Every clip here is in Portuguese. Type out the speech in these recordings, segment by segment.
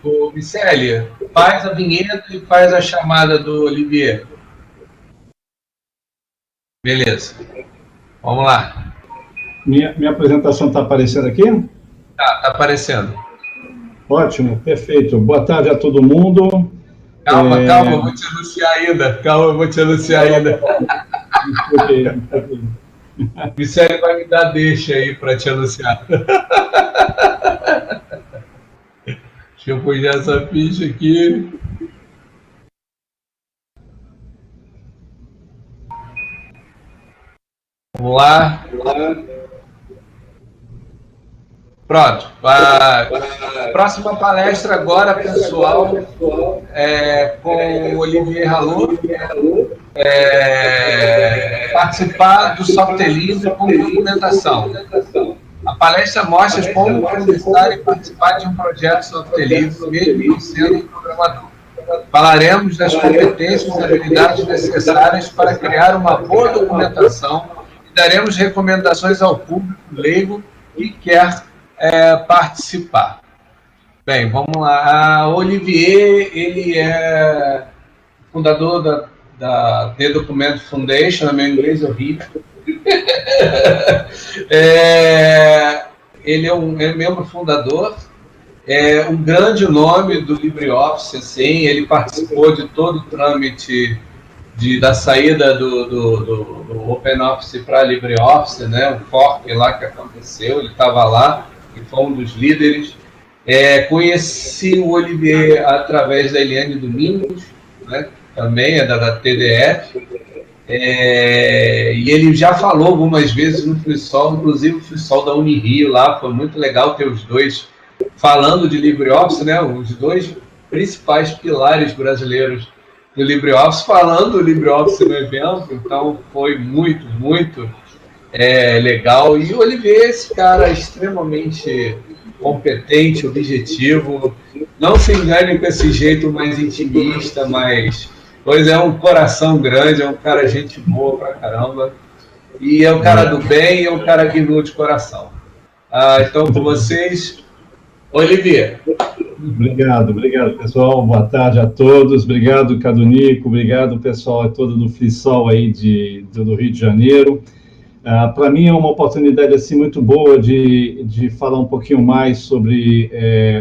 O Miceli, faz a vinheta e faz a chamada do Olivier. Beleza. Vamos lá. Minha apresentação está aparecendo aqui? Tá aparecendo. Ótimo, perfeito. Boa tarde a todo mundo. Calma, eu vou te anunciar ainda. O Miceli vai me dar deixa aí para te anunciar. Deixa eu puxar essa ficha aqui. Vamos lá. Pronto. A próxima palestra agora, pessoal, com o Olivier Ralot, participar do software livre com documentação. A palestra mostra como começar e participar de um projeto software livre, mesmo não sendo programador. Falaremos das competências e habilidades necessárias para criar uma boa documentação e daremos recomendações ao público leigo que quer participar. Bem, vamos lá. O Olivier, ele é fundador da The Document Foundation, meu inglês é horrível. Ele é um membro fundador, um grande nome do LibreOffice, assim, ele participou de todo o trâmite da saída do OpenOffice para LibreOffice, né, o fork lá que aconteceu, ele estava lá e foi um dos líderes. Conheci o Olivier através da Eliane Domingos, né, também é da TDF, e ele já falou algumas vezes no FreeSol, inclusive o FreeSol da Unirio lá, foi muito legal ter os dois falando de LibreOffice, né, os dois principais pilares brasileiros do LibreOffice, falando do LibreOffice no evento, então foi muito, muito legal. E o Olivier, esse cara extremamente competente, objetivo, não se engane com esse jeito mais intimista, pois é um coração grande, é um cara gente boa pra caramba, e é um cara do bem, é um cara que lua de coração. Então, com vocês, Olivier. Obrigado, pessoal. Boa tarde a todos. Obrigado, Cadunico. Obrigado, pessoal todo do FreeSol aí do Rio de Janeiro. Para mim é uma oportunidade assim muito boa de falar um pouquinho mais sobre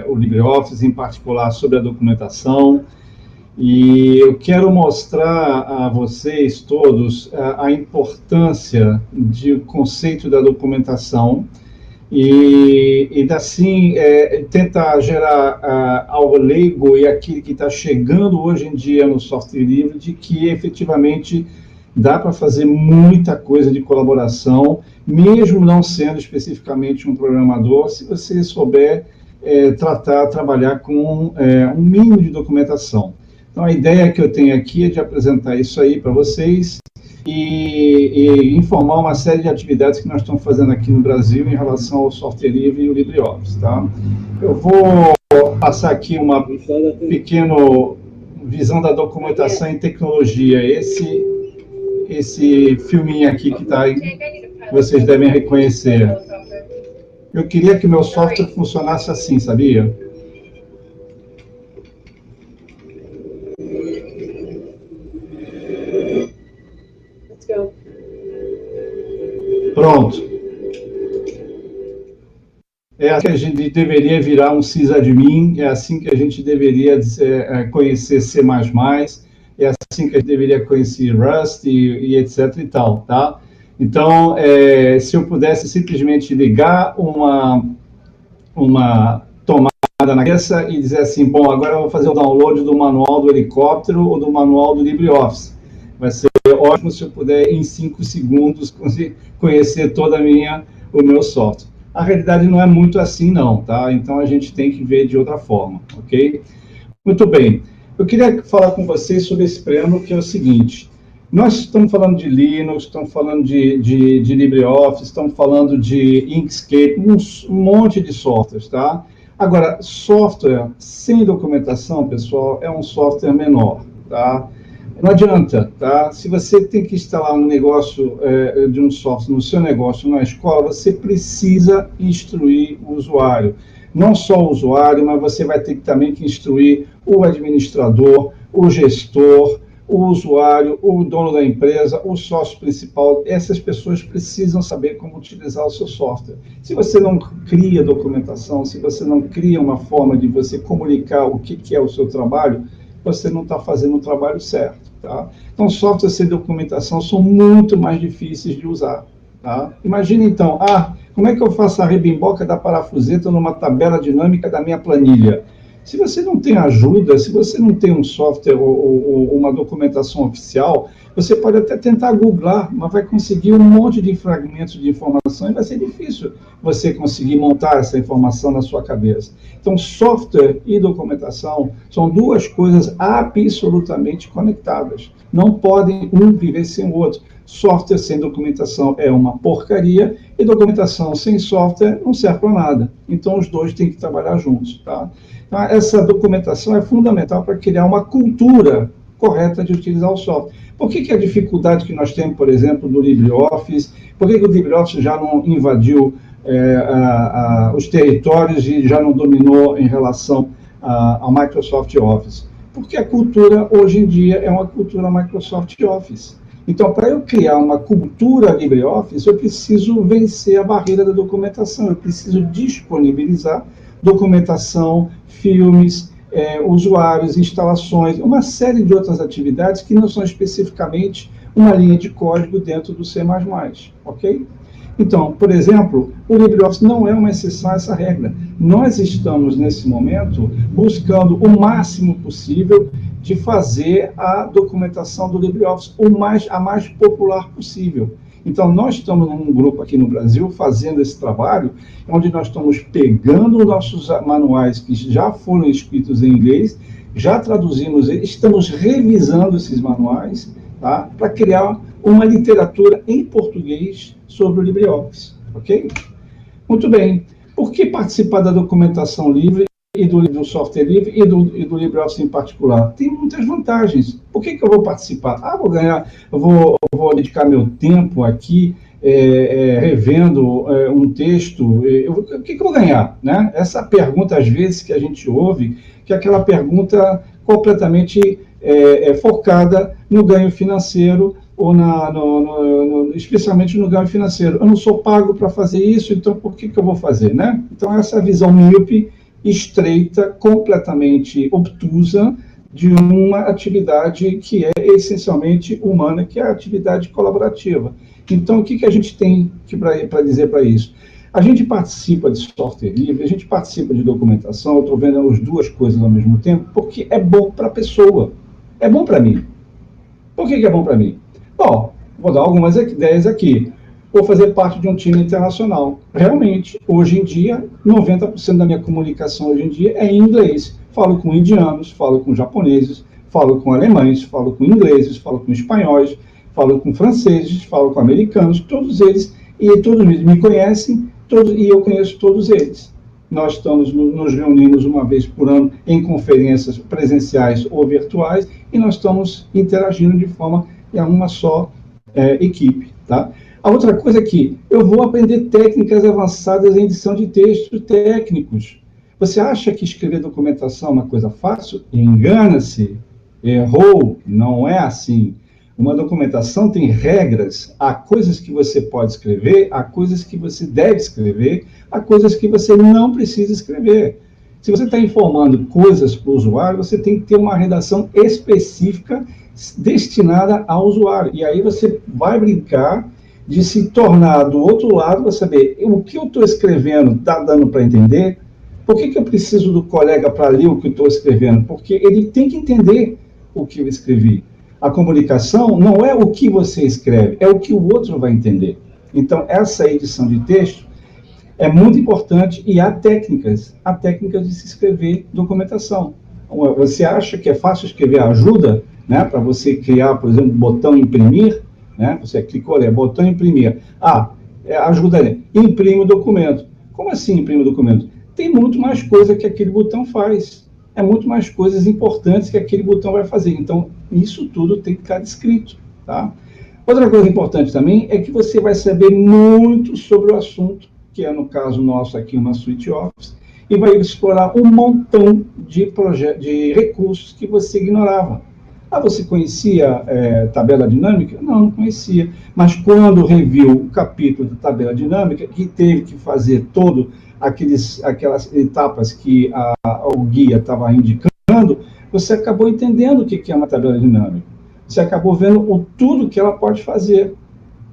o LibreOffice, em particular sobre a documentação. E eu quero mostrar a vocês todos a importância do conceito da documentação e assim, tentar gerar ao leigo e aquele que está chegando hoje em dia no software livre, de que efetivamente dá para fazer muita coisa de colaboração, mesmo não sendo especificamente um programador, se você souber trabalhar com um mínimo de documentação. Então, a ideia que eu tenho aqui é de apresentar isso aí para vocês e informar uma série de atividades que nós estamos fazendo aqui no Brasil em relação ao software livre e o LibreOffice, tá? Eu vou passar aqui uma pequena visão da documentação em tecnologia. Esse filminho aqui que está aí, que vocês devem reconhecer. Eu queria que o meu software funcionasse assim, sabia? Pronto. É assim que a gente deveria virar um sysadmin, é assim que a gente deveria conhecer C++, é assim que a gente deveria conhecer Rust e etc e tal, tá? Então, se eu pudesse simplesmente ligar uma tomada na cabeça e dizer assim, bom, agora eu vou fazer o download do manual do helicóptero ou do manual do LibreOffice. Vai ser ótimo se eu puder, em 5 segundos, conhecer o meu software. A realidade não é muito assim, não, tá? Então, a gente tem que ver de outra forma, ok? Muito bem. Eu queria falar com vocês sobre esse plano, que é o seguinte. Nós estamos falando de Linux, estamos falando de LibreOffice, estamos falando de Inkscape, um monte de softwares, tá? Agora, software sem documentação, pessoal, é um software menor, tá? Não adianta, tá? Se você tem que instalar um negócio de um software no seu negócio, na escola, você precisa instruir o usuário. Não só o usuário, mas você vai ter também que instruir o administrador, o gestor, o usuário, o dono da empresa, o sócio principal. Essas pessoas precisam saber como utilizar o seu software. Se você não cria documentação, se você não cria uma forma de você comunicar o que é o seu trabalho, você não está fazendo o trabalho certo. Tá? Então, softwares sem documentação são muito mais difíceis de usar. Tá? Imagina, então, como é que eu faço a rebimboca da parafuseta numa tabela dinâmica da minha planilha? Se você não tem ajuda, se você não tem um software ou uma documentação oficial, você pode até tentar googlar, mas vai conseguir um monte de fragmentos de informação e vai ser difícil você conseguir montar essa informação na sua cabeça. Então, software e documentação são duas coisas absolutamente conectadas. Não podem um viver sem o outro. Software sem documentação é uma porcaria e documentação sem software não serve para nada. Então, os dois têm que trabalhar juntos, tá? Então, essa documentação é fundamental para criar uma cultura correta de utilizar o software. Por que a dificuldade que nós temos, por exemplo, do LibreOffice? Por que o LibreOffice já não invadiu os territórios e já não dominou em relação ao Microsoft Office? Porque a cultura, hoje em dia, é uma cultura Microsoft Office. Então, para eu criar uma cultura LibreOffice, eu preciso vencer a barreira da documentação, eu preciso disponibilizar documentação, filmes, usuários, instalações, uma série de outras atividades que não são especificamente uma linha de código dentro do C++, ok? Então, por exemplo, o LibreOffice não é uma exceção a essa regra. Nós estamos, nesse momento, buscando o máximo possível de fazer a documentação do LibreOffice a mais popular possível. Então, nós estamos num grupo aqui no Brasil fazendo esse trabalho, onde nós estamos pegando os nossos manuais que já foram escritos em inglês, já traduzimos eles, estamos revisando esses manuais, tá, para criar uma literatura em português sobre o LibreOffice, ok? Muito bem. Por que participar da documentação livre e do software livre e do LibreOffice em particular? Tem muitas vantagens. Por que eu vou participar? Eu vou dedicar meu tempo aqui revendo um texto. O que eu vou ganhar? Né? Essa pergunta, às vezes, que a gente ouve, que é aquela pergunta completamente focada no ganho financeiro, ou especialmente no ganho financeiro. Eu não sou pago para fazer isso, então por que eu vou fazer? Né? Então, essa visão míope, estreita, completamente obtusa de uma atividade que é essencialmente humana, que é a atividade colaborativa. Então, o que a gente tem para dizer para isso? A gente participa de software livre, a gente participa de documentação, eu estou vendo as duas coisas ao mesmo tempo, porque é bom para a pessoa, é bom para mim. Por que é bom para mim? Bom, vou dar algumas ideias aqui. Vou fazer parte de um time internacional. Realmente, hoje em dia, 90% da minha comunicação hoje em dia é em inglês. Falo com indianos, falo com japoneses, falo com alemães, falo com ingleses, falo com espanhóis, falo com franceses, falo com americanos, todos eles me conhecem, e eu conheço todos eles. Nós nos reunimos uma vez por ano em conferências presenciais ou virtuais e nós estamos interagindo de forma a uma só equipe, tá? A outra coisa é que eu vou aprender técnicas avançadas em edição de textos técnicos. Você acha que escrever documentação é uma coisa fácil? Engana-se, errou, não é assim. Uma documentação tem regras, há coisas que você pode escrever, há coisas que você deve escrever, há coisas que você não precisa escrever. Se você está informando coisas para o usuário, você tem que ter uma redação específica destinada ao usuário. E aí você vai brincar de se tornar do outro lado para saber o que eu estou escrevendo está dando para entender. Por que eu preciso do colega para ler o que eu estou escrevendo? Porque ele tem que entender o que eu escrevi. A comunicação não é o que você escreve, é o que o outro vai entender. Então, essa edição de texto é muito importante e há técnicas de se escrever documentação. Você acha que é fácil escrever ajuda, né, para você criar, por exemplo, botão imprimir, né, você clicou, botão imprimir. Ajuda ali, imprime o documento. Como assim imprime o documento? Tem muito mais coisa que aquele botão faz. É muito mais coisas importantes que aquele botão vai fazer. Então, Isso tudo tem que estar descrito, tá? Outra coisa importante também é que você vai saber muito sobre o assunto, que é, no caso nosso aqui, uma suite Office, e vai explorar um montão de recursos que você ignorava. Ah, você conhecia tabela dinâmica? Não, não conhecia. Mas quando reviu o capítulo de tabela dinâmica, que teve que fazer todo aquelas etapas que o guia estava indicando, você acabou entendendo o que é uma tabela dinâmica. Você acabou vendo tudo que ela pode fazer.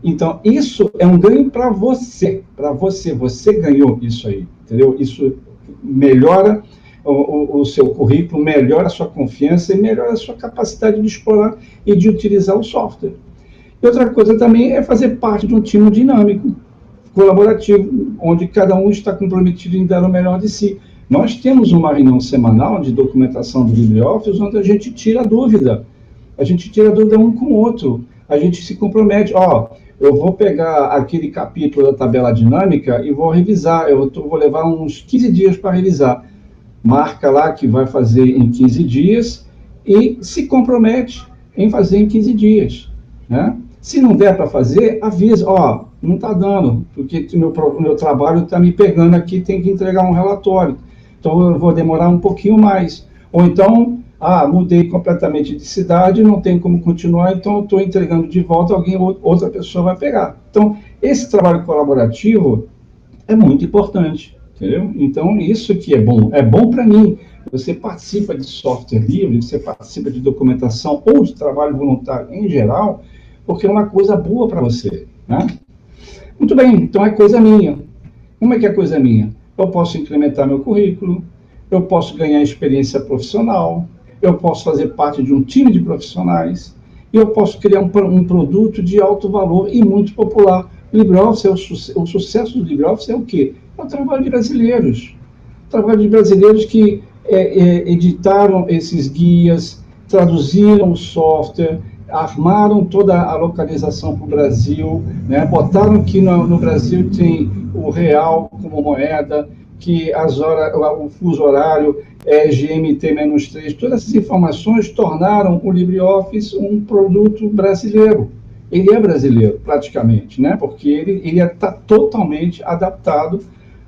Então, isso é um ganho para você. Para você. Você ganhou isso aí, entendeu? Isso melhora o seu currículo, melhora a sua confiança e melhora a sua capacidade de explorar e de utilizar o software. E outra coisa também é fazer parte de um time dinâmico, colaborativo, onde cada um está comprometido em dar o melhor de si. Nós temos uma reunião semanal de documentação do LibreOffice, onde a gente tira a dúvida. A gente tira a dúvida um com o outro. A gente se compromete. Eu vou pegar aquele capítulo da tabela dinâmica e vou revisar. Eu vou levar uns 15 dias para revisar. Marca lá que vai fazer em 15 dias e se compromete em fazer em 15 dias. Né? Se não der para fazer, avisa. Não está dando, porque meu trabalho está me pegando aqui, tem que entregar um relatório. Então, eu vou demorar um pouquinho mais. Ou então, mudei completamente de cidade, não tem como continuar, então eu estou entregando de volta, outra pessoa vai pegar. Então, esse trabalho colaborativo é muito importante, entendeu? Então, isso que é bom para mim. Você participa de software livre, você participa de documentação ou de trabalho voluntário em geral, porque é uma coisa boa para você, né? Muito bem, então é coisa minha. Como é que é coisa minha? Eu posso incrementar meu currículo, eu posso ganhar experiência profissional, eu posso fazer parte de um time de profissionais, e eu posso criar um produto de alto valor e muito popular. O LibreOffice, o sucesso do LibreOffice é o quê? É o trabalho de brasileiros. Trabalho de brasileiros que editaram esses guias, traduziram o software, armaram toda a localização para o Brasil, né? Botaram que no Brasil tem o real como moeda, que o fuso horário é GMT-3, todas essas informações tornaram o LibreOffice um produto brasileiro. Ele é brasileiro, praticamente, né? Porque ele está totalmente adaptado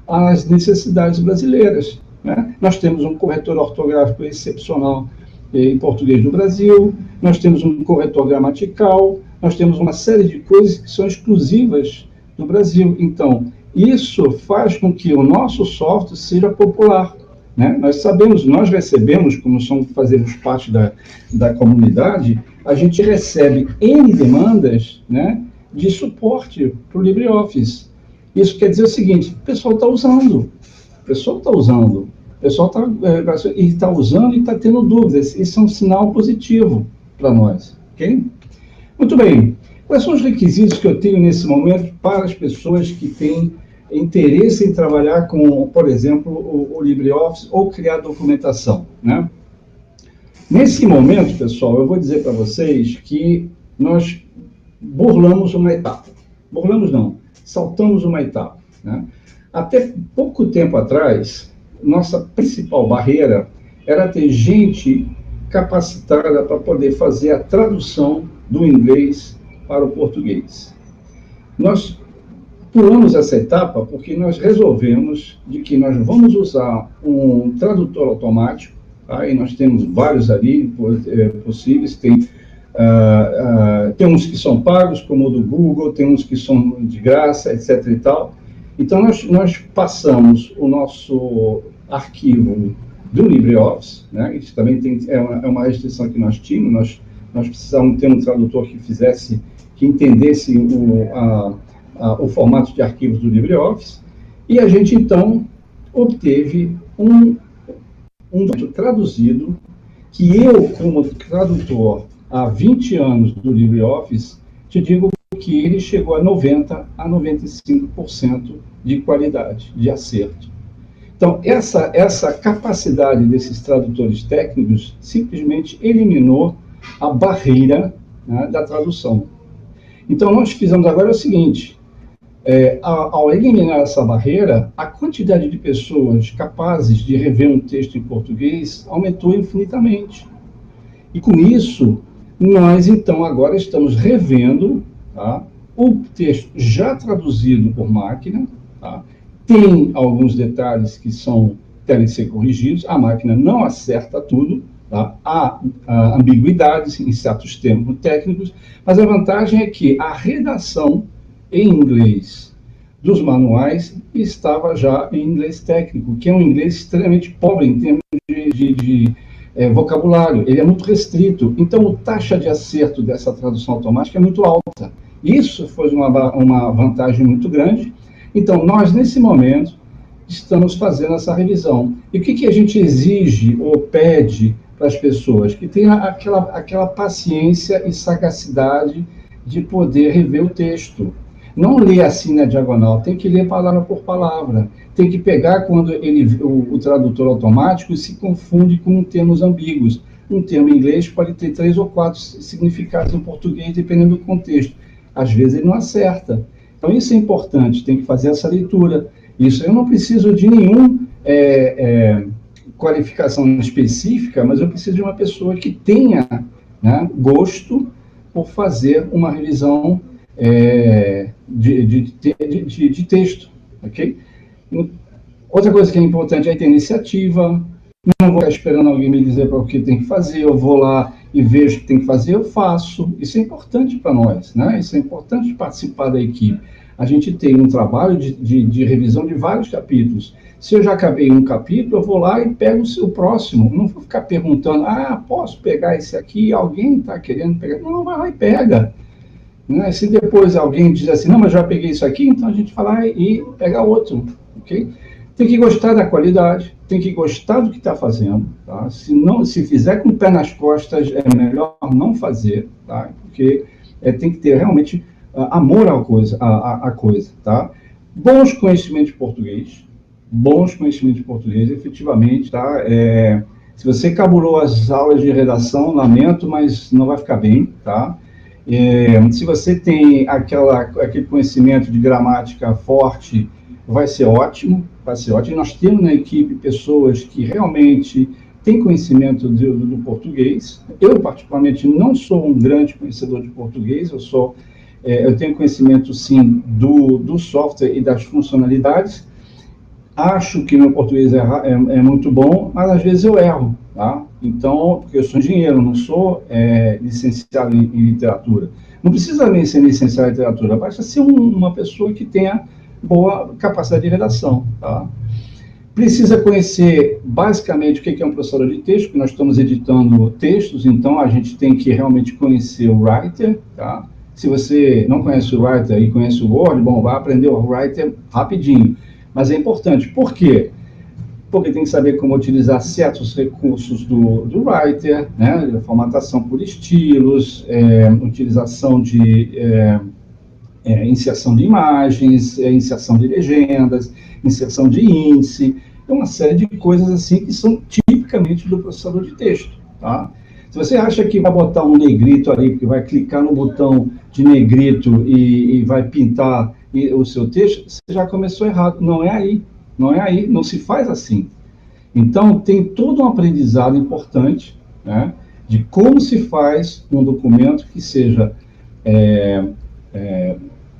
às necessidades brasileiras, né? Nós temos um corretor ortográfico excepcional em português do Brasil, nós temos um corretor gramatical, nós temos uma série de coisas que são exclusivas do Brasil. Então, isso faz com que o nosso software seja popular, né? Nós recebemos, como fazemos parte da comunidade, a gente recebe N demandas, né, de suporte para o LibreOffice. Isso quer dizer o seguinte: o pessoal está usando, está usando e está tendo dúvidas. Isso é um sinal positivo para nós, ok? Muito bem. Quais são os requisitos que eu tenho nesse momento para as pessoas que têm interesse em trabalhar com, por exemplo, o LibreOffice ou criar documentação, né? Nesse momento, pessoal, eu vou dizer para vocês que nós burlamos uma etapa. Burlamos não, saltamos uma etapa, né? Até pouco tempo atrás, nossa principal barreira era ter gente capacitada para poder fazer a tradução do inglês para o português. Nós pulamos essa etapa porque nós resolvemos de que nós vamos usar um tradutor automático, tá? E nós temos vários ali possíveis, tem uns que são pagos, como o do Google, tem uns que são de graça, etc. e tal. Então, nós passamos o nosso arquivo do LibreOffice, né? Isso também é uma restrição que nós tínhamos, nós precisávamos ter um tradutor que entendesse o formato de arquivos do LibreOffice, e a gente, então, obteve um documento traduzido, que eu, como tradutor há 20 anos do LibreOffice, te digo que ele chegou a 90% a 95% de qualidade, de acerto. Então, essa capacidade desses tradutores técnicos simplesmente eliminou a barreira, né, da tradução. Então, nós fizemos agora o seguinte: ao eliminar essa barreira, a quantidade de pessoas capazes de rever um texto em português aumentou infinitamente. E com isso, Nós, então, agora estamos revendo, tá, o texto já traduzido por máquina, tá, tem alguns detalhes que devem ser corrigidos, a máquina não acerta tudo, tá, há ambiguidades em certos termos técnicos, mas a vantagem é que a redação em inglês dos manuais estava já em inglês técnico, que é um inglês extremamente pobre em termos de vocabulário, ele é muito restrito, então a taxa de acerto dessa tradução automática é muito alta. Isso foi uma vantagem muito grande. Então, nós, nesse momento, estamos fazendo essa revisão. E o que a gente exige ou pede para as pessoas? Que tenha aquela paciência e sagacidade de poder rever o texto. Não ler assim na diagonal, tem que ler palavra por palavra. Tem que pegar quando o tradutor automático se confunde com termos ambíguos. Um termo em inglês pode ter 3 ou 4 significados em português, dependendo do contexto. Às vezes ele não acerta. Então isso é importante, tem que fazer essa leitura. Isso eu não preciso de nenhuma qualificação específica, mas eu preciso de uma pessoa que tenha, né, gosto por fazer uma revisão de texto, ok? Outra coisa que é importante é ter iniciativa. Não vou ficar esperando alguém me dizer para o que tem que fazer, eu vou lá e vejo o que tem que fazer, eu faço. Isso é importante para nós, né? Isso é importante participar da equipe. A gente tem um trabalho de revisão de vários capítulos. Se eu já acabei um capítulo, eu vou lá e pego o próximo. Não vou ficar perguntando, posso pegar esse aqui? Alguém está querendo pegar? Não, vai lá e pega. Né? Se depois alguém diz assim, não, mas já peguei isso aqui, então a gente vai lá e pega outro, ok? Tem que gostar da qualidade, tem que gostar do que está fazendo, tá? Se fizer com o pé nas costas, é melhor não fazer, tá? Porque tem que ter realmente amor à coisa, tá? Bons conhecimentos de português, efetivamente, tá? Se você cabulou as aulas de redação, lamento, mas não vai ficar bem, tá? Se você tem aquele conhecimento de gramática forte, vai ser ótimo. Nós temos na equipe pessoas que realmente têm conhecimento do português. Eu, particularmente, não sou um grande conhecedor de português, eu tenho conhecimento, sim, do software e das funcionalidades. Acho que meu português é muito bom, mas às vezes eu erro, tá? Então, porque eu sou engenheiro, não sou licenciado em literatura. Não precisa nem ser licenciado em literatura, basta ser uma pessoa que tenha boa capacidade de redação, tá? Precisa conhecer basicamente o que é um processador de texto, porque nós estamos editando textos, então a gente tem que realmente conhecer o Writer, tá? Se você não conhece o Writer e conhece o Word, bom, vai aprender o Writer rapidinho. Mas é importante. Por quê? Porque tem que saber como utilizar certos recursos do Writer, né? Formatação por estilos, utilização de inserção de imagens, inserção de legendas, inserção de índice, uma série de coisas assim que são tipicamente do processador de texto, tá? Se você acha que vai botar um negrito ali, porque vai clicar no botão de negrito e vai pintar o seu texto, você já começou errado. Não é aí, não se faz assim. Então, tem todo um aprendizado importante, né, de como se faz um documento que seja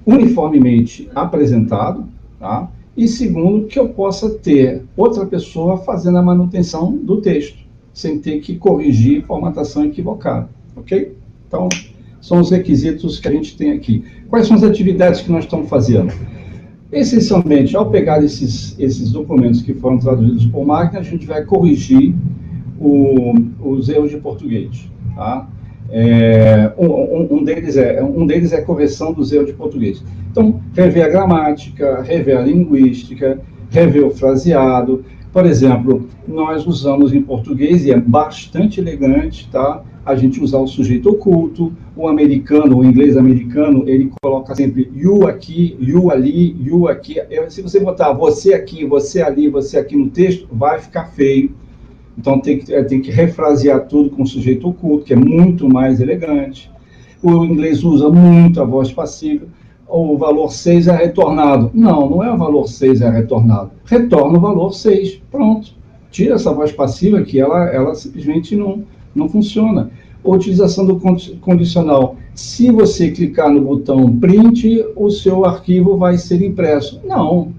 uniformemente apresentado, tá? E segundo, que eu possa ter outra pessoa fazendo a manutenção do texto, sem ter que corrigir formatação equivocada, ok? Então, são os requisitos que a gente tem aqui. Quais são as atividades que nós estamos fazendo? Essencialmente, ao pegar esses documentos que foram traduzidos por máquina, a gente vai corrigir os erros de português, tá? Um deles é a correção dos erros de português. Então, rever a gramática, rever a linguística, rever o fraseado. Por exemplo, nós usamos em português, e é bastante elegante, tá? A gente usar o sujeito oculto. O americano, o inglês americano, ele coloca sempre you aqui, you ali, you aqui. Se você botar você aqui, você ali, você aqui no texto, vai ficar feio. Então, tem que refrasear tudo com o sujeito oculto, que é muito mais elegante. O inglês usa muito a voz passiva. O valor 6 é retornado. Não é o valor 6 é retornado. Retorna o valor 6. Pronto. Tira essa voz passiva que ela simplesmente não funciona. utilização do condicional. Se você clicar no botão print, o seu arquivo vai ser impresso. Não.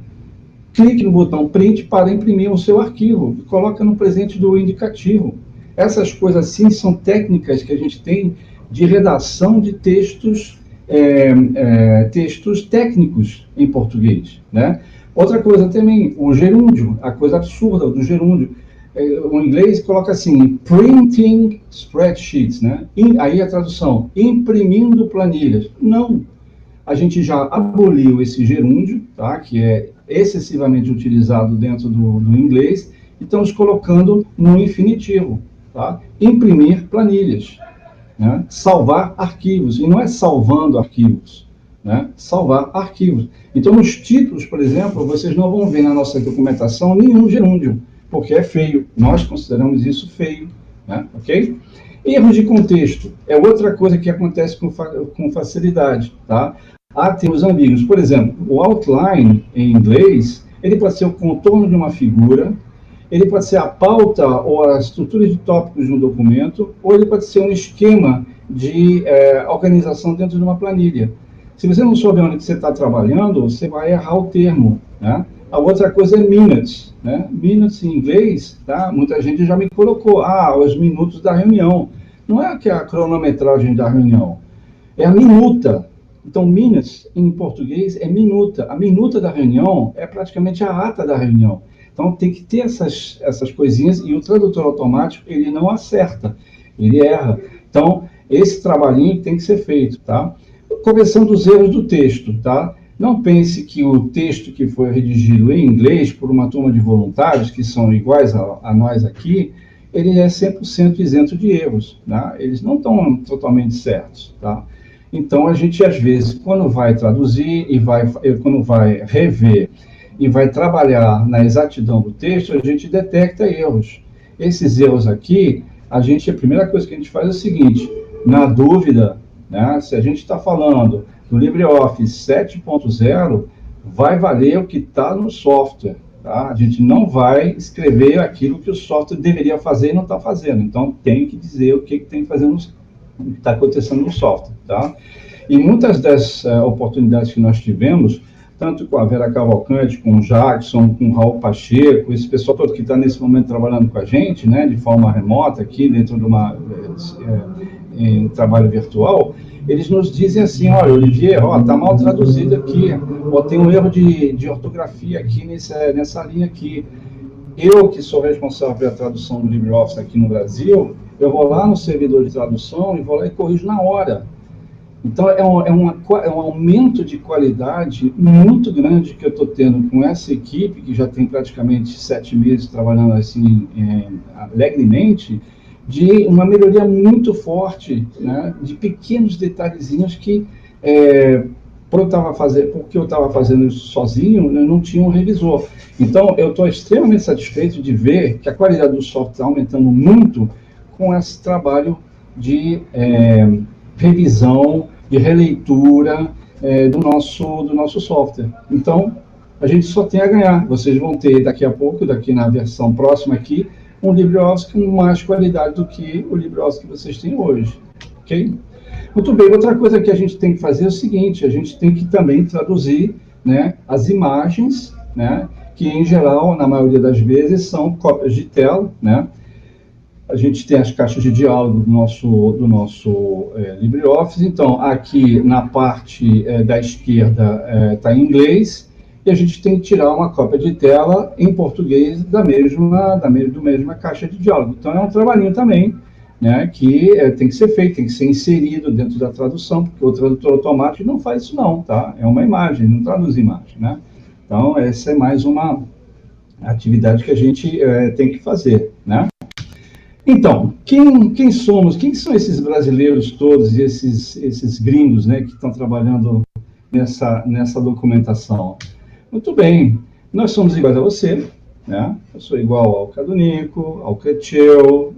Clique no botão print para imprimir o seu arquivo. Coloca no presente do indicativo. Essas coisas assim são técnicas que a gente tem de redação de textos, textos técnicos em português, né? Outra coisa também, o gerúndio, a coisa absurda do gerúndio. O inglês coloca assim, printing spreadsheets, né? Aí a tradução, imprimindo planilhas. Não, a gente já aboliu esse gerúndio, tá? Que é excessivamente utilizado dentro do inglês, e estamos colocando no infinitivo, tá? Imprimir planilhas, né? Salvar arquivos, e não é salvando arquivos, né? Salvar arquivos. Então, nos títulos, por exemplo, vocês não vão ver na nossa documentação nenhum gerúndio, porque é feio. Nós consideramos isso feio, né? Ok? Erros de contexto é outra coisa que acontece com facilidade, tá? Há termos ambíguos. Por exemplo, o outline, em inglês, ele pode ser o contorno de uma figura, ele pode ser a pauta ou a estrutura de tópicos de um documento, ou ele pode ser um esquema de organização dentro de uma planilha. Se você não souber onde você está trabalhando, você vai errar o termo, né? A outra coisa é minutes, né? Minutes em inglês, tá? Muita gente já me colocou, os minutos da reunião. Não é que é a cronometragem da reunião, é a minuta. Então, minutes em português é minuta. A minuta da reunião é praticamente a ata da reunião. Então, tem que ter essas coisinhas, e o tradutor automático, ele não acerta, ele erra. Então, esse trabalhinho tem que ser feito, tá? Correção dos erros do texto, tá? Não pense que o texto que foi redigido em inglês por uma turma de voluntários, que são iguais a nós aqui, ele é 100% isento de erros, tá? Eles não estão totalmente certos, tá? Então, a gente, às vezes, quando vai traduzir quando vai rever e vai trabalhar na exatidão do texto, a gente detecta erros. Esses erros aqui, a primeira coisa que a gente faz é o seguinte: na dúvida, né, se a gente está falando do LibreOffice 7.0, vai valer o que está no software, tá? A gente não vai escrever aquilo que o software deveria fazer e não está fazendo. Então, tem que dizer o que está acontecendo no software, tá? E muitas das oportunidades que nós tivemos, tanto com a Vera Cavalcante, com o Jackson, com o Raul Pacheco, esse pessoal todo que está nesse momento trabalhando com a gente, né, de forma remota aqui, dentro de em trabalho virtual, eles nos dizem assim: olha, Olivier, está mal traduzido aqui, tem um erro de ortografia aqui nessa linha aqui. Eu, que sou responsável pela tradução do LibreOffice aqui no Brasil, eu vou lá no servidor de tradução e vou lá e corrijo na hora. Então, é um aumento de qualidade muito grande que eu estou tendo com essa equipe, que já tem praticamente 7 meses trabalhando assim alegremente, de uma melhoria muito forte, né, de pequenos detalhezinhos que, porque eu estava fazendo isso sozinho, eu não tinha um revisor. Então, eu estou extremamente satisfeito de ver que a qualidade do software está aumentando muito com esse trabalho de revisão, de releitura do nosso software. Então, a gente só tem a ganhar. Vocês vão ter daqui a pouco, daqui na versão próxima aqui, um LibreOffice com mais qualidade do que o LibreOffice que vocês têm hoje, ok? Muito bem, outra coisa que a gente tem que fazer é o seguinte: a gente tem que também traduzir, né, as imagens, né, que em geral, na maioria das vezes, são cópias de tela, né? A gente tem as caixas de diálogo do nosso LibreOffice. Então, aqui na parte da esquerda está em inglês, e a gente tem que tirar uma cópia de tela em português da mesma caixa de diálogo. Então, é um trabalhinho também, né, que tem que ser feito, tem que ser inserido dentro da tradução, porque o tradutor automático não faz isso não, tá? É uma imagem, não traduz imagem, né? Então, essa é mais uma atividade que a gente tem que fazer, né? Então, quem somos? Quem são esses brasileiros todos e esses gringos, né, que estão trabalhando nessa documentação? Muito bem, nós somos iguais a você, né? Eu sou igual ao Cadunico, ao Cretchel,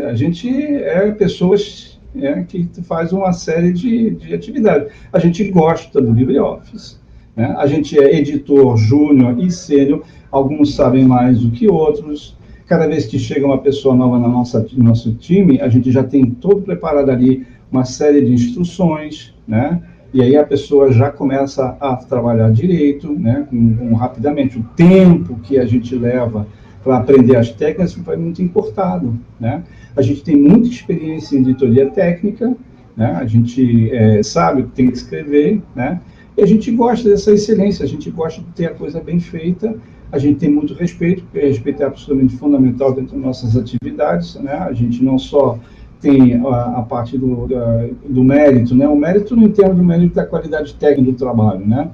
a gente é pessoas que faz uma série de atividades. A gente gosta do LibreOffice, né? A gente é editor júnior e sênior, alguns sabem mais do que outros. Cada vez que chega uma pessoa nova no nosso time, a gente já tem todo preparado ali uma série de instruções, né? E aí a pessoa já começa a trabalhar direito, né? Rapidamente. O tempo que a gente leva para aprender as técnicas foi muito encurtado, né? A gente tem muita experiência em editoria técnica, né? A gente sabe o que tem que escrever, né? E a gente gosta dessa excelência, a gente gosta de ter a coisa bem feita, a gente tem muito respeito, porque respeito é absolutamente fundamental dentro das nossas atividades, né? A gente não só tem a parte do mérito, né? O mérito não entendo do mérito da qualidade técnica do trabalho, né?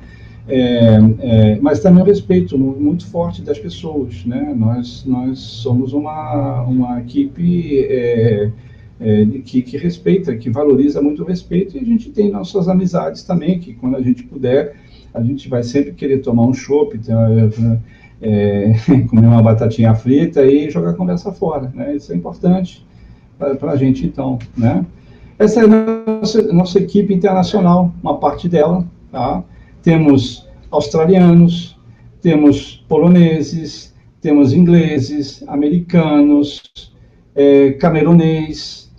Mas também o respeito muito forte das pessoas, né? Nós somos uma equipe que respeita, que valoriza muito o respeito, e a gente tem nossas amizades também, que quando a gente puder, a gente vai sempre querer tomar um chopp, comer uma batatinha frita e jogar a conversa fora, né? Isso é importante para a gente, então, né? Essa é a nossa equipe internacional, uma parte dela, tá? Temos australianos, temos poloneses, temos ingleses, americanos, camerunês,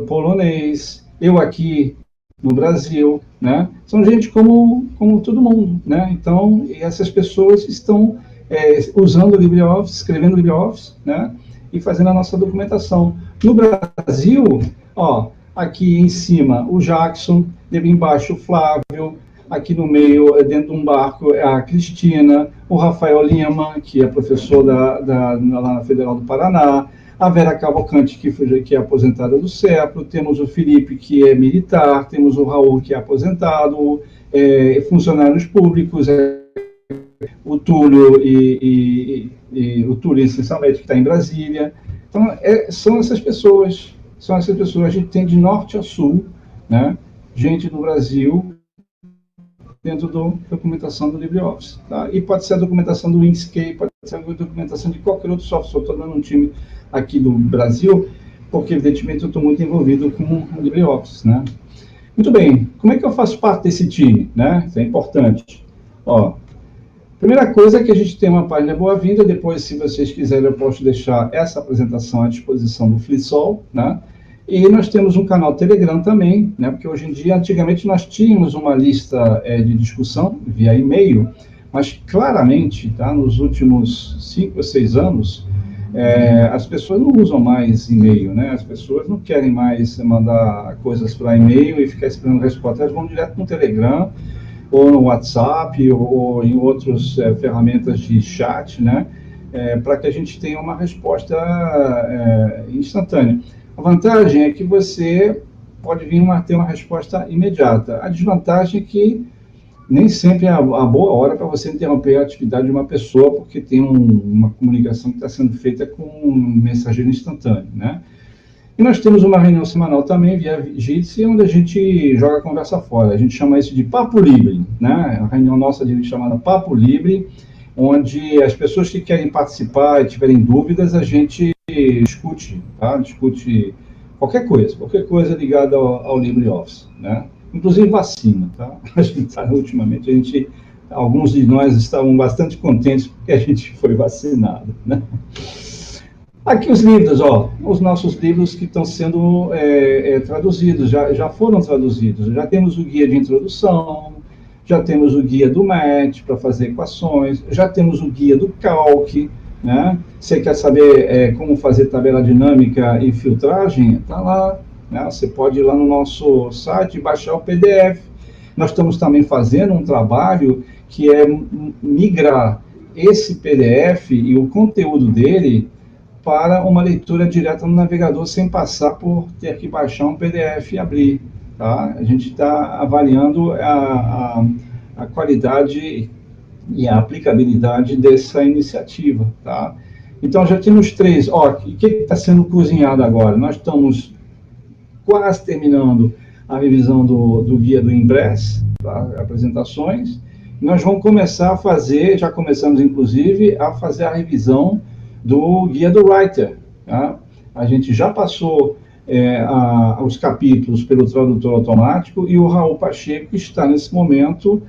polonês, eu aqui no Brasil, né? São gente como todo mundo, né? Então, essas pessoas estão usando o LibreOffice, escrevendo o LibreOffice, né? E fazendo a nossa documentação. No Brasil, ó, aqui em cima o Jackson, embaixo o Flávio, aqui no meio, dentro de um barco, a Cristina, o Rafael Lima, que é professor lá na Federal do Paraná, a Vera Cavalcante, que é aposentada do CEPRO, temos o Felipe, que é militar, temos o Raul, que é aposentado, funcionários públicos, o Túlio, o Túlio, essencialmente, que está em Brasília. Então, são essas pessoas, a gente tem de norte a sul, né, gente do Brasil, dentro da documentação do LibreOffice. Tá? E pode ser a documentação do Inkscape, pode ser a documentação de qualquer outro software. Estou dando um time aqui do Brasil, porque, evidentemente, eu estou muito envolvido com o LibreOffice. Né? Muito bem, como é que eu faço parte desse time? Né? Isso é importante. Ó, primeira coisa é que a gente tem uma página boa-vinda, depois, se vocês quiserem, eu posso deixar essa apresentação à disposição do FliSol, né? E nós temos um canal Telegram também, né? Porque hoje em dia, antigamente, nós tínhamos uma lista de discussão via e-mail, mas claramente, tá, nos últimos 5 ou 6 anos, as pessoas não usam mais e-mail, né? As pessoas não querem mais mandar coisas para e-mail e ficar esperando resposta, elas vão direto no Telegram, ou no WhatsApp, ou em outras ferramentas de chat, né? Para que a gente tenha uma resposta instantânea. A vantagem é que você pode vir ter uma resposta imediata. A desvantagem é que nem sempre é a boa hora para você interromper a atividade de uma pessoa, porque tem uma comunicação que está sendo feita com um mensageiro instantâneo, né? E nós temos uma reunião semanal também, via Jitsi, onde a gente joga a conversa fora. A gente chama isso de Papo Livre, né? A reunião nossa é chamada Papo Livre, onde as pessoas que querem participar e tiverem dúvidas, a gente discute, tá? Discute qualquer coisa ligada ao LibreOffice, né? Inclusive vacina, tá? A gente ultimamente, alguns de nós estavam bastante contentes porque a gente foi vacinado, né? Aqui os livros, ó, os nossos livros que estão sendo traduzidos, já foram traduzidos. Já temos o guia de introdução, já temos o guia do MATH para fazer equações, já temos o guia do Calc, né? Você quer saber como fazer tabela dinâmica e filtragem? Está lá, né? Você pode ir lá no nosso site e baixar o PDF. Nós estamos também fazendo um trabalho que é migrar esse PDF e o conteúdo dele para uma leitura direta no navegador, sem passar por ter que baixar um PDF e abrir. Tá? A gente está avaliando a qualidade e a aplicabilidade dessa iniciativa. Tá? Então, já temos 3. Ó, o que está sendo cozinhado agora? Nós estamos quase terminando a revisão do guia do Impress, tá? Apresentações. Nós vamos começar a fazer, já começamos, inclusive, a fazer a revisão do guia do Writer. Tá? A gente já passou os capítulos pelo tradutor automático e o Raul Pacheco está, nesse momento,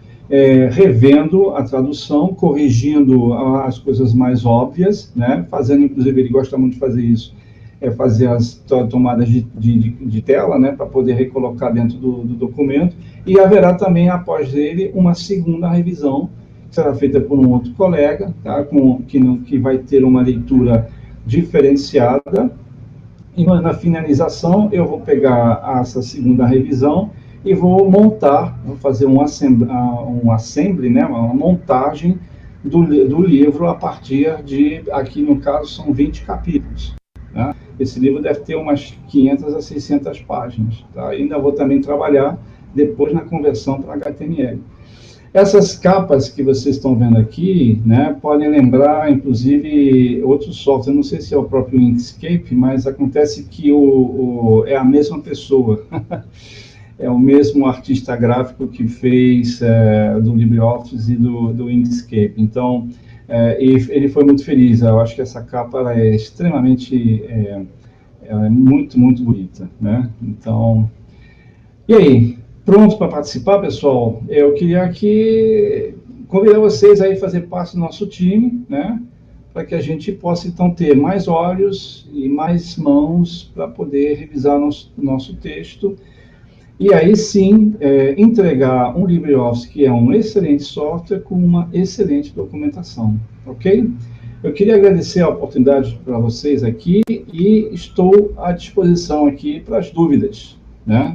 revendo a tradução, corrigindo as coisas mais óbvias, fazendo, inclusive, ele gosta muito de fazer isso, fazer as tomadas de tela, para poder recolocar dentro do documento, e haverá também, após ele, uma segunda revisão, que será feita por um outro colega, que vai ter uma leitura diferenciada, e na finalização eu vou pegar essa segunda revisão e vou fazer um assembly, uma montagem do livro a partir de, aqui no caso, são 20 capítulos. Esse livro deve ter umas 500 a 600 páginas. Ainda vou também trabalhar depois na conversão para HTML. Essas capas que vocês estão vendo aqui, podem lembrar, inclusive, outros softwares. Não sei se é o próprio Inkscape, mas acontece que é a mesma pessoa. É o mesmo artista gráfico que fez do LibreOffice e do Inkscape. Então, ele foi muito feliz. Eu acho que essa capa ela é extremamente, muito, muito bonita. Então, e aí? Pronto para participar, pessoal? Eu queria aqui convidar vocês a fazer parte do nosso time, para que a gente possa, então, ter mais olhos e mais mãos para poder revisar nosso texto. E aí, sim, entregar um LibreOffice que é um excelente software com uma excelente documentação, ok? Eu queria agradecer a oportunidade para vocês aqui e estou à disposição aqui para as dúvidas,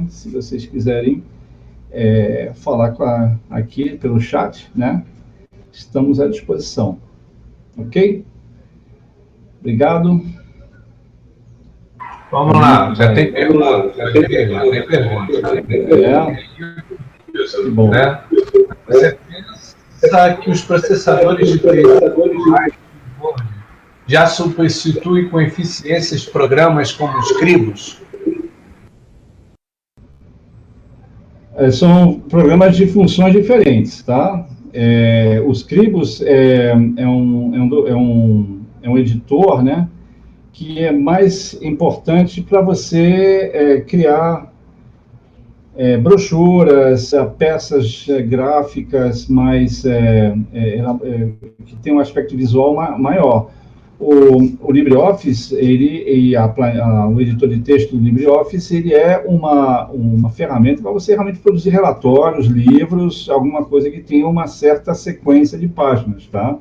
Se vocês quiserem falar aqui pelo chat, estamos à disposição, ok? Obrigado. Vamos lá, já tem pergunta. Que bom. Você pensa que os processadores de texto já substituem com eficiência os programas como os Scribus? São programas de funções diferentes, tá? O Scribus é um editor, que é mais importante para você criar brochuras, peças gráficas mais que tem um aspecto visual maior. O LibreOffice, o editor de texto do LibreOffice, ele é uma ferramenta para você realmente produzir relatórios, livros, alguma coisa que tenha uma certa sequência de páginas, tá?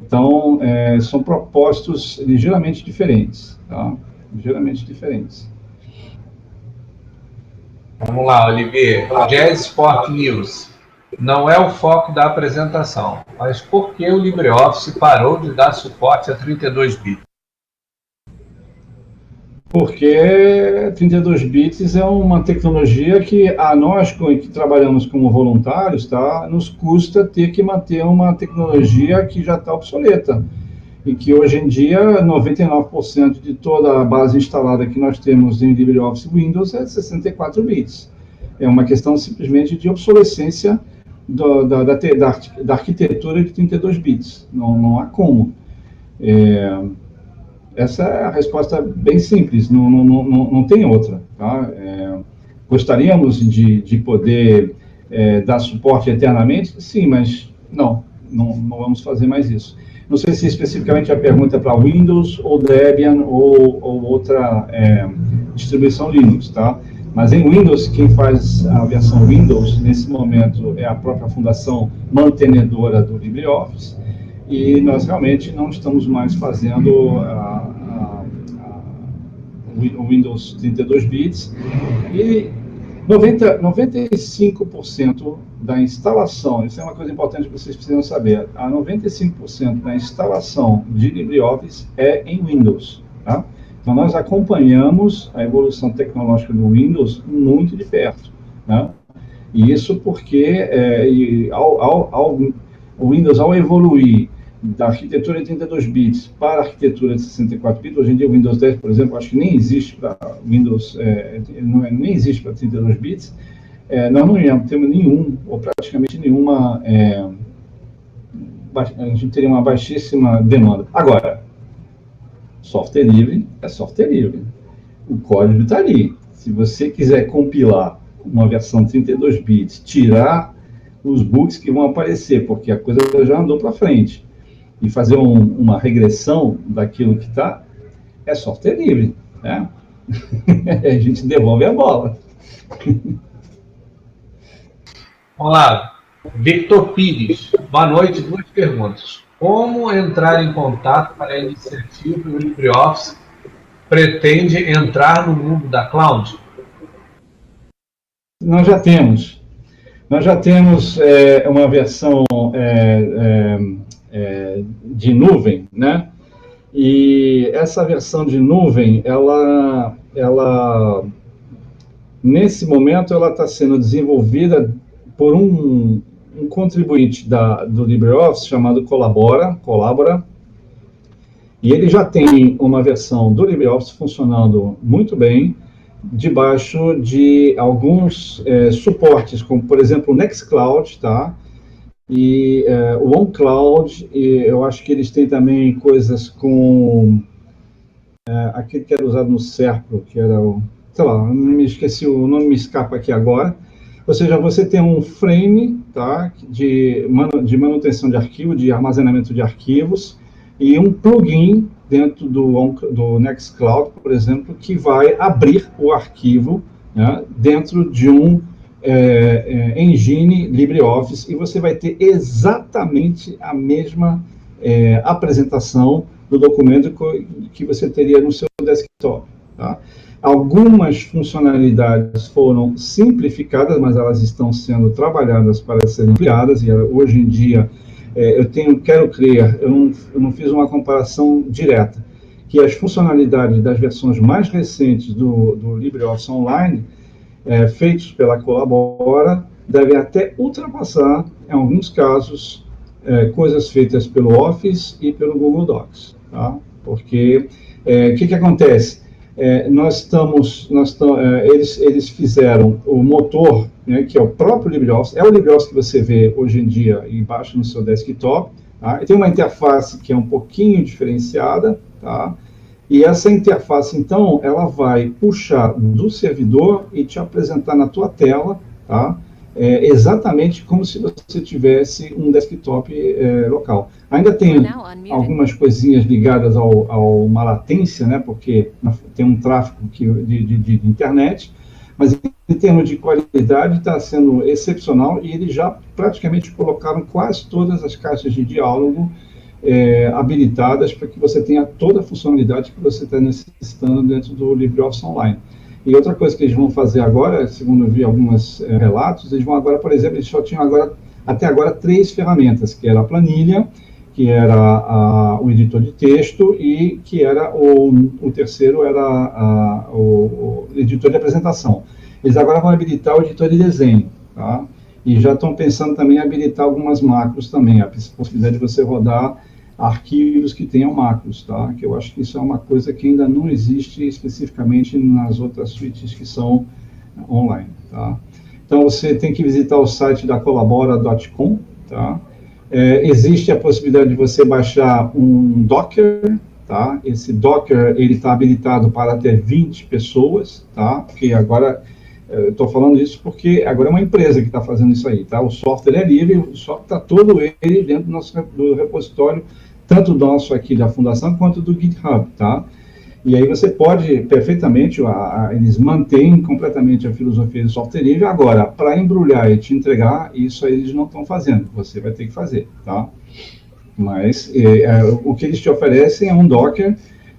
Então, são propósitos ligeiramente diferentes, tá? Ligeiramente diferentes. Vamos lá, Olivier. Jazz Sport News. Não é o foco da apresentação, mas por que o LibreOffice parou de dar suporte a 32 bits? Porque 32 bits é uma tecnologia que a nós que trabalhamos como voluntários, nos custa ter que manter uma tecnologia que já está obsoleta. E que hoje em dia 99% de toda a base instalada que nós temos em LibreOffice Windows é 64 bits. É uma questão simplesmente de obsolescência da arquitetura de 32 bits. Não há como. Essa é a resposta bem simples, não tem outra. Tá? Gostaríamos de poder dar suporte eternamente? Sim, mas não vamos fazer mais isso. Não sei se especificamente a pergunta é para Windows ou Debian ou outra distribuição Linux, tá? Mas em Windows, quem faz a versão Windows, nesse momento, é a própria fundação mantenedora do LibreOffice, e nós realmente não estamos mais fazendo o Windows 32 bits, e 95% da instalação, isso é uma coisa importante que vocês precisam saber, 95% da instalação de LibreOffice é em Windows, tá? Então, nós acompanhamos a evolução tecnológica do Windows muito de perto, né? E isso porque o Windows, ao evoluir da arquitetura de 32 bits para a arquitetura de 64 bits, hoje em dia o Windows 10, por exemplo, acho que nem existe para Windows, nem existe para 32 bits, nós não temos nenhum, ou praticamente nenhuma, a gente teria uma baixíssima demanda. Agora, software livre é software livre. O código está ali. Se você quiser compilar uma versão 32 bits, tirar os bugs que vão aparecer, porque a coisa já andou para frente. E fazer uma regressão daquilo que está é software livre, né? A gente devolve a bola. Vamos lá. Victor Pires. Boa noite. 2 perguntas. Como entrar em contato para a iniciativa do LibreOffice pretende entrar no mundo da cloud? Nós já temos uma versão de nuvem, né? E essa versão de nuvem, ela nesse momento, ela está sendo desenvolvida por um contribuinte do LibreOffice chamado Collabora, e ele já tem uma versão do LibreOffice funcionando muito bem, debaixo de alguns suportes, como, por exemplo, o Nextcloud, tá? E o OnCloud, e eu acho que eles têm também coisas com aquele que era usado no Serpro, que era o, sei lá, não me esqueci, o nome me escapa aqui agora. Ou seja, você tem um frame, tá, de manutenção de arquivo, de armazenamento de arquivos, e um plugin dentro do Nextcloud, por exemplo, que vai abrir o arquivo, né, dentro de um engine LibreOffice, e você vai ter exatamente a mesma apresentação do documento que você teria no seu desktop. Tá? Algumas funcionalidades foram simplificadas, mas elas estão sendo trabalhadas para serem ampliadas, e hoje em dia quero crer, eu não fiz uma comparação direta, que as funcionalidades das versões mais recentes do LibreOffice Online, feitos pela Collabora, devem até ultrapassar, em alguns casos, coisas feitas pelo Office e pelo Google Docs. Tá? Porque o que acontece? Eles fizeram o motor, né, que é o próprio LibreOffice, é o LibreOffice que você vê hoje em dia embaixo no seu desktop, tá? E tem uma interface que é um pouquinho diferenciada, tá? E essa interface, então, ela vai puxar do servidor e te apresentar na tua tela, tá? Exatamente como se você tivesse um desktop local. Ainda tem algumas coisinhas ligadas a uma latência, né, porque tem um tráfego de internet, mas em termos de qualidade está sendo excepcional, e eles já praticamente colocaram quase todas as caixas de diálogo habilitadas para que você tenha toda a funcionalidade que você está necessitando dentro do LibreOffice Online. E outra coisa que eles vão fazer agora, segundo eu vi alguns relatos, eles vão agora, por exemplo, eles só tinham até agora 3 ferramentas, que era a planilha, que era o editor de texto, e que era o terceiro era o editor de apresentação. Eles agora vão habilitar o editor de desenho, tá? E já estão pensando também em habilitar algumas macros também, a possibilidade de você rodar arquivos que tenham macros, tá? Que eu acho que isso é uma coisa que ainda não existe especificamente nas outras suítes que são online, tá? Então, você tem que visitar o site da collabora.com, tá? Existe a possibilidade de você baixar um Docker, tá? Esse Docker, ele está habilitado para até 20 pessoas, tá? Porque agora, eu estou falando isso porque agora é uma empresa que está fazendo isso aí, tá? O software é livre, o software está todo ele dentro do repositório, tanto nosso aqui da Fundação, quanto do GitHub, tá? E aí você pode perfeitamente, eles mantêm completamente a filosofia do software livre. Agora, para embrulhar e te entregar, isso aí eles não estão fazendo, você vai ter que fazer, tá? Mas o que eles te oferecem é um Docker,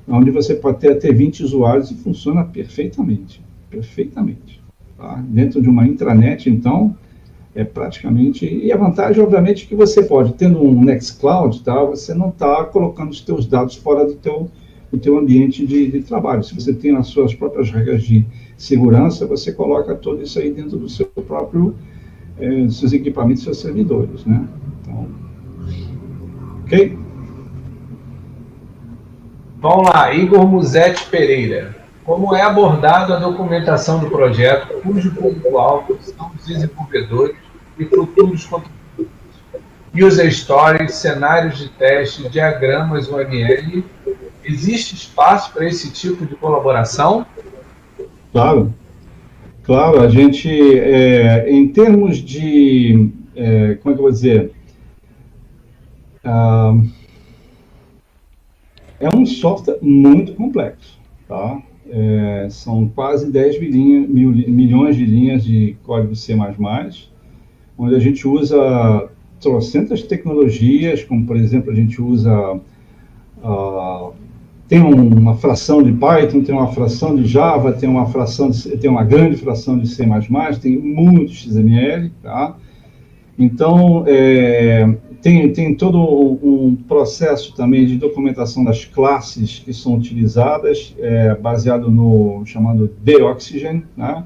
onde você pode ter até 20 usuários e funciona perfeitamente, perfeitamente. Tá? Dentro de uma intranet, então, praticamente... E a vantagem, obviamente, é que você pode, tendo um Nextcloud, tá? Você não está colocando os teus dados fora do teu ambiente de trabalho. Se você tem as suas próprias regras de segurança, você coloca tudo isso aí dentro do seu próprio, seus equipamentos, seus servidores, né? Então, ok? Vamos lá, Igor Musetti Pereira. Como é abordada a documentação do projeto, cujo público-alvo são os desenvolvedores e futuros contribuidores? User stories, cenários de teste, diagramas UML. Existe espaço para esse tipo de colaboração? Claro, a gente, em termos de como é que eu vou dizer? É um software muito complexo, tá? São quase 10 milhões de linhas de código C++, onde a gente usa trocentas tecnologias, como, por exemplo, a gente usa... tem uma fração de Python, tem uma fração de Java, tem uma grande fração de C++, tem muito XML, tá? Então, tem todo um processo também de documentação das classes que são utilizadas, baseado no chamado Deoxygen, né?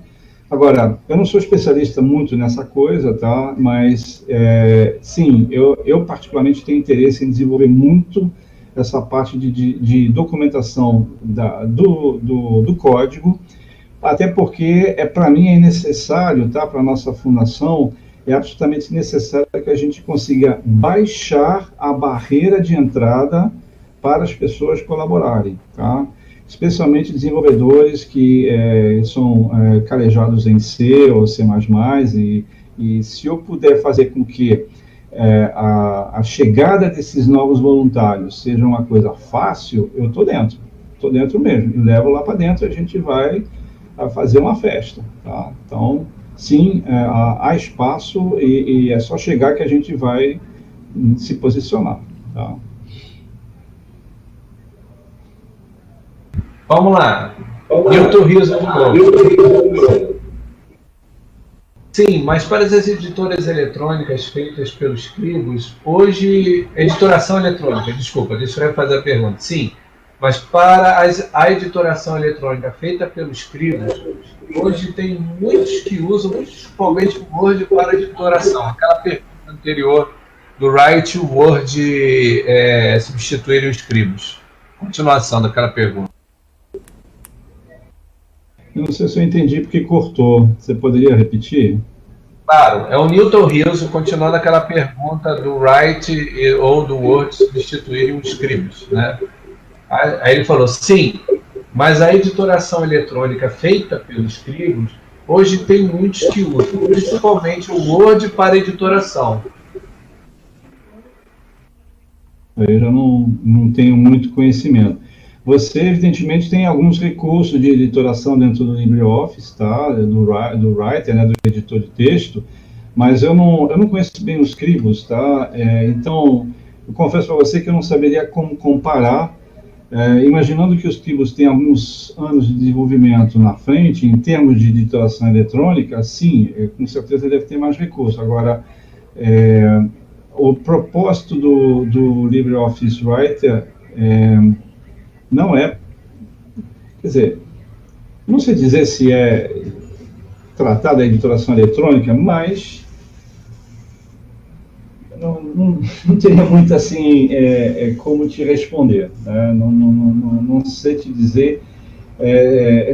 Agora, eu não sou especialista muito nessa coisa, tá? Mas, sim, eu particularmente tenho interesse em desenvolver muito essa parte de documentação do código, até porque, para mim, é necessário, tá? Para a nossa fundação, é absolutamente necessário que a gente consiga baixar a barreira de entrada para as pessoas colaborarem, tá? Especialmente desenvolvedores que são calejados em C ou C++, e se eu puder fazer com que a chegada desses novos voluntários seja uma coisa fácil, eu estou dentro mesmo, e levo lá para dentro, a gente vai fazer uma festa, tá? Então, sim, há espaço e é só chegar que a gente vai se posicionar, tá? Vamos lá. Newton Rios de novo. Sim, mas para as editoras eletrônicas feitas pelos Scribus, hoje... Editoração eletrônica, desculpa, deixa eu fazer a pergunta. Sim, mas para a editoração eletrônica feita pelos Scribus, hoje tem muitos que usam, principalmente o Word para editoração. Aquela pergunta anterior do Write o Word substituir os Scribus. Continuação daquela pergunta. Eu não sei se eu entendi porque cortou. Você poderia repetir? Claro, é o Newton Rios continuando aquela pergunta do Write ou do Word substituírem os Scribus, né? Aí ele falou, sim, mas a editoração eletrônica feita pelos Scribus, hoje tem muitos que usam, principalmente o Word para editoração. Eu já não tenho muito conhecimento. Você, evidentemente, tem alguns recursos de editoração dentro do LibreOffice, tá? do Writer, né? Do editor de texto, mas eu não conheço bem os Scribus, tá? Então, eu confesso para você que eu não saberia como comparar, imaginando que os Scribus têm alguns anos de desenvolvimento na frente, em termos de editoração eletrônica, sim, com certeza deve ter mais recursos. Agora, o propósito do LibreOffice Writer não é, quer dizer, não sei dizer se é tratar da editoração eletrônica, mas não teria muito assim como te responder, né? Não sei te dizer,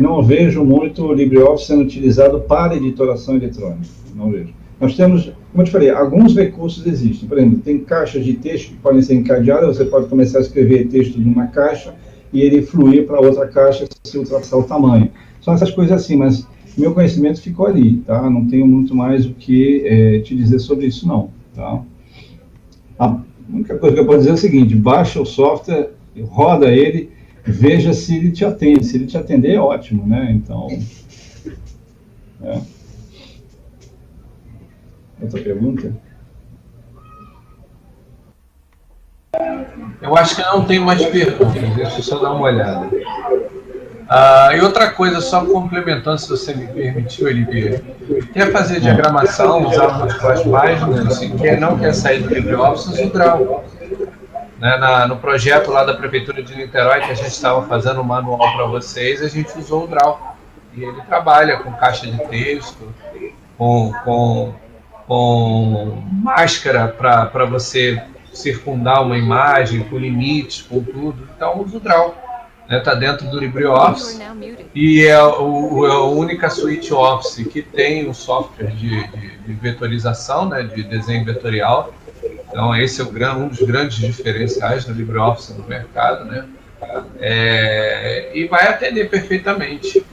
não vejo muito o LibreOffice sendo utilizado para editoração eletrônica, não vejo. Nós temos, como eu te falei, alguns recursos existem. Por exemplo, tem caixas de texto que podem ser encadeadas, você pode começar a escrever texto numa caixa e ele fluir para outra caixa se ultrapassar o tamanho. São essas coisas assim, mas meu conhecimento ficou ali, tá? Não tenho muito mais o que te dizer sobre isso, não, tá? A única coisa que eu posso dizer é o seguinte: baixa o software, roda ele, veja se ele te atende. Se ele te atender, é ótimo, né? Então... Outra pergunta? Eu acho que não tem mais perguntas, deixa eu só dar uma olhada. E outra coisa, só complementando, se você me permitiu, Olivier, quer fazer diagramação, usar múltiplas páginas, se não quer sair do LibreOffice, usa o Draw. Né, no projeto lá da Prefeitura de Niterói, que a gente estava fazendo um manual para vocês, a gente usou o Draw. E ele trabalha com caixa de texto, com máscara para você circundar uma imagem, com limites, com tudo. Então, usa o Draw. Está dentro do LibreOffice e é a única suite Office que tem o software de vetorização, né, de desenho vetorial. Então, esse é um dos grandes diferenciais do LibreOffice no mercado, né? E vai atender perfeitamente.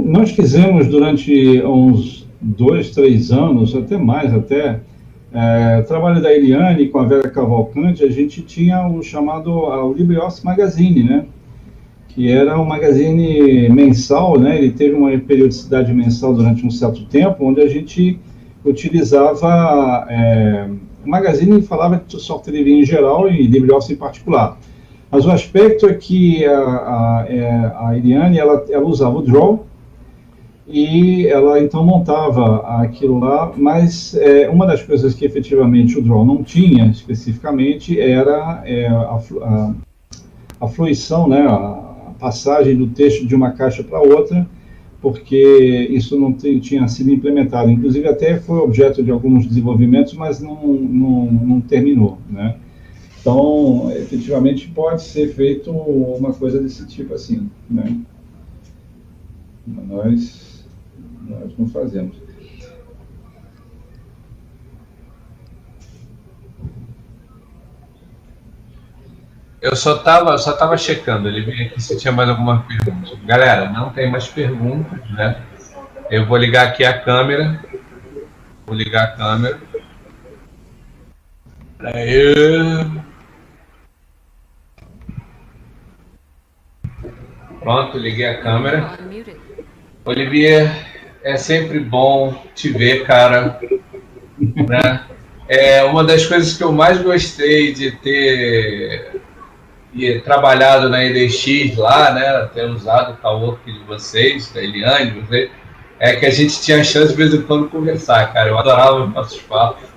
Nós fizemos durante uns 2, 3 anos, até mais, o trabalho da Eliane com a Vera Cavalcante. A gente tinha o chamado o LibreOffice Magazine, né? Que era um magazine mensal, né? Ele teve uma periodicidade mensal durante um certo tempo, onde a gente utilizava o magazine, falava de software livre em geral e LibreOffice em particular. Mas o aspecto é que a Eliane, ela usava o Draw, e ela então montava aquilo lá, mas uma das coisas que efetivamente o Draw não tinha especificamente era a fluição, né, a passagem do texto de uma caixa para outra, porque isso não tinha sido implementado. Inclusive até foi objeto de alguns desenvolvimentos, mas não terminou, né? Então, efetivamente pode ser feito uma coisa desse tipo assim, né? Nós não fazemos. Eu só tava checando, ele veio aqui se tinha mais alguma pergunta. Galera, não tem mais perguntas, né? Eu vou ligar aqui a câmera. Vou ligar a câmera. Aí. Pronto, liguei a câmera. Olivier, é sempre bom te ver, cara. Né? É uma das coisas que eu mais gostei de ter trabalhado na EDX lá, né? Ter usado o cowork de vocês, da Eliane, é que a gente tinha a chance de vez em quando conversar, cara. Eu adorava os nossos papos.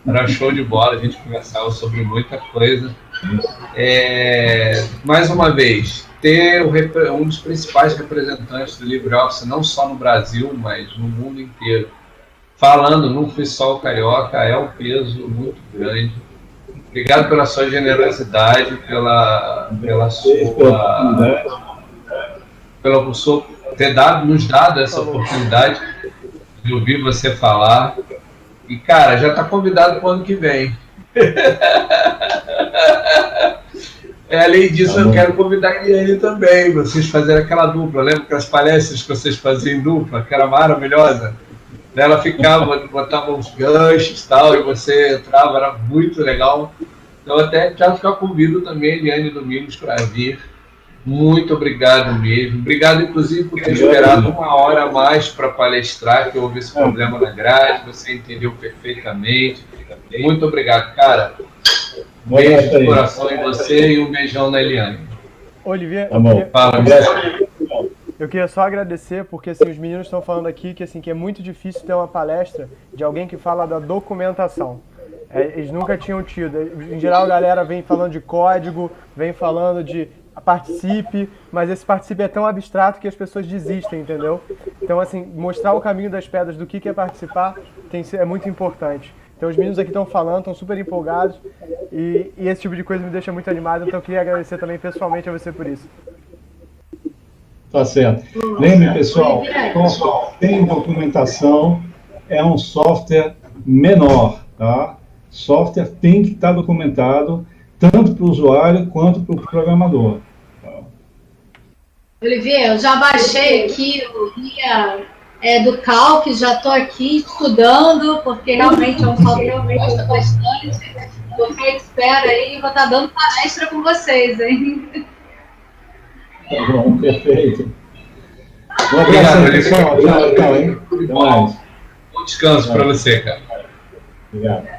Era show de bola, a gente conversava sobre muita coisa. Mais uma vez, ter um dos principais representantes do LibreOffice, não só no Brasil, mas no mundo inteiro, falando no FreeSol Carioca, é um peso muito grande. Obrigado pela sua generosidade, pela sua ter nos dado essa oportunidade de ouvir você falar. E, cara, já está convidado para o ano que vem. Além disso, eu quero convidar a Eliane também, vocês fazerem aquela dupla. Lembra aquelas palestras que vocês faziam em dupla, que era maravilhosa? Ela ficava, botava uns ganchos e tal, e você entrava, era muito legal. Então, até já convido também a Eliane Domingos para vir. Muito obrigado mesmo. Obrigado, inclusive, por ter esperado 1 hora a mais para palestrar, que houve esse problema na grade, você entendeu perfeitamente. Muito obrigado, cara. Um beijo de coração em você e um beijão na Eliane. Olivier, eu queria só agradecer, porque assim, os meninos estão falando aqui que é muito difícil ter uma palestra de alguém que fala da documentação. Eles nunca tinham tido. Em geral, a galera vem falando de código, vem falando de participe, mas esse participe é tão abstrato que as pessoas desistem, entendeu? Então, assim, mostrar o caminho das pedras do que é participar é muito importante. Então, os meninos aqui estão falando, estão super empolgados, e esse tipo de coisa me deixa muito animado, então eu queria agradecer também pessoalmente a você por isso. Tá certo. Lembre, pessoal, tem documentação, é um software menor, tá? Software tem que estar documentado, tanto para o usuário quanto para o programador. Olivier, eu já baixei aqui o guia do Calc, já estou aqui estudando, porque realmente é um software que eu gosto bastante. Vou ficar espera aí e vou estar dando palestra com vocês, hein? Tá bom, perfeito. Obrigado, pessoal. Tchau, hein? Bom descanso para você, cara. Obrigado.